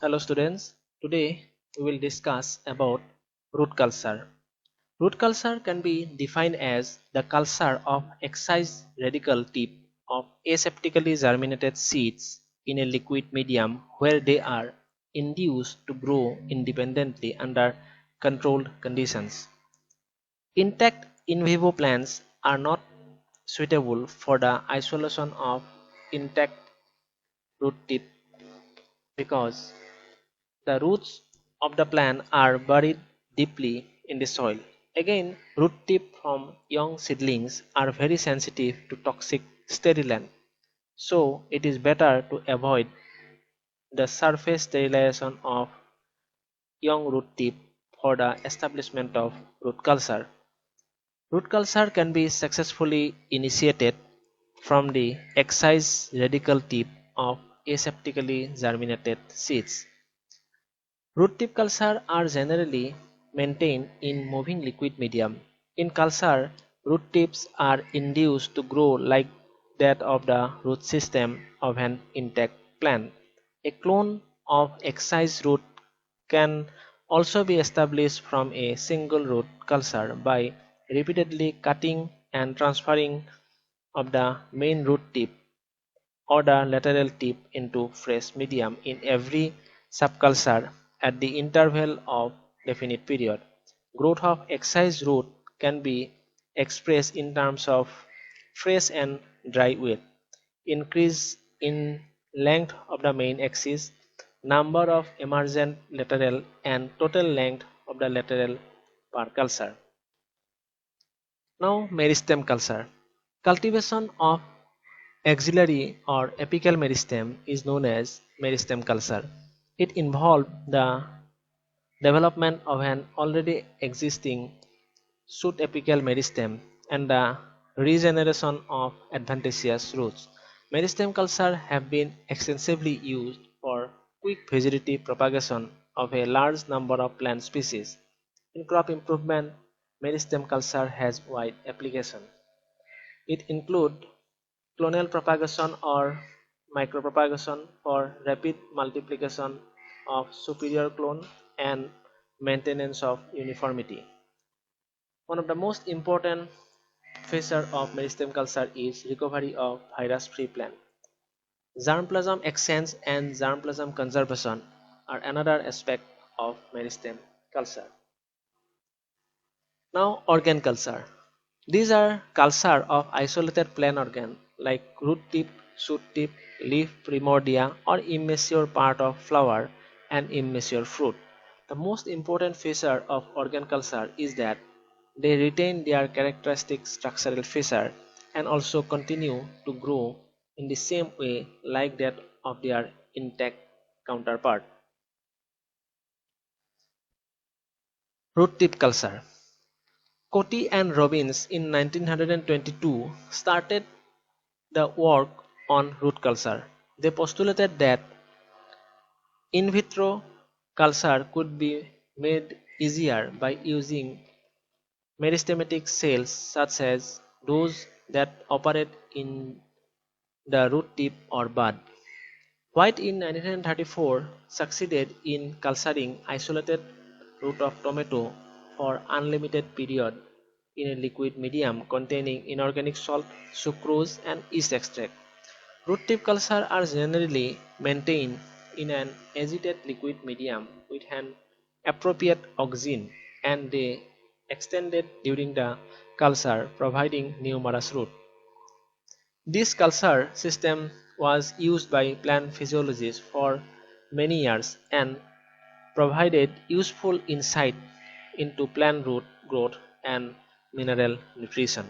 Hello students, today we will discuss about root culture. Root culture can be defined as the culture of excised radical tip of aseptically germinated seeds in a liquid medium where they are induced to grow independently under controlled conditions. Intact in vivo plants are not suitable for the isolation of intact root tip because the roots of the plant are buried deeply in the soil. Again, root tip from young seedlings are very sensitive to toxic sterilant, so it is better to avoid the surface sterilization of young root tip for the establishment of root culture. Root culture can be successfully initiated from the excised radical tip of aseptically germinated seeds. Root tip culture are generally maintained in moving liquid medium. In culture, root tips are induced to grow like that of the root system of an intact plant. A clone of excised root can also be established from a single root culture by repeatedly cutting and transferring of the main root tip or the lateral tip into fresh medium in every subculture at the interval of definite period. Growth of excised root can be expressed in terms of fresh and dry weight, increase in length of the main axis, number of emergent lateral and total length of the lateral per culture. Now meristem culture. Cultivation of axillary or apical meristem is known as meristem culture. It involved the development of an already existing shoot apical meristem and the regeneration of adventitious roots. Meristem culture have been extensively used for quick vegetative propagation of a large number of plant species. In crop improvement, meristem culture has wide application. It includes clonal propagation or micropropagation for rapid multiplication of superior clone and maintenance of uniformity. One of the most important features of meristem culture is recovery of virus-free plant. Germplasm exchange and germplasm conservation are another aspect of meristem culture. Now organ culture. These are culture of isolated plant organ like root tip, shoot tip, leaf primordia or immature part of flower and immature fruit. The most important feature of organ culture is that they retain their characteristic structural feature and also continue to grow in the same way like that of their intact counterpart. Root tip culture. Coty and Robbins in 1922 started the work on root culture. They postulated that in vitro culture could be made easier by using meristematic cells such as those that operate in the root tip or bud. White in 1934 succeeded in culturing isolated root of tomato for unlimited period in a liquid medium containing inorganic salt, sucrose and yeast extract. Root tip culture are generally maintained in an agitate liquid medium with an appropriate oxygen and they extended during the culture providing numerous root. This culture system was used by plant physiologists for many years and provided useful insight into plant root growth and mineral nutrition.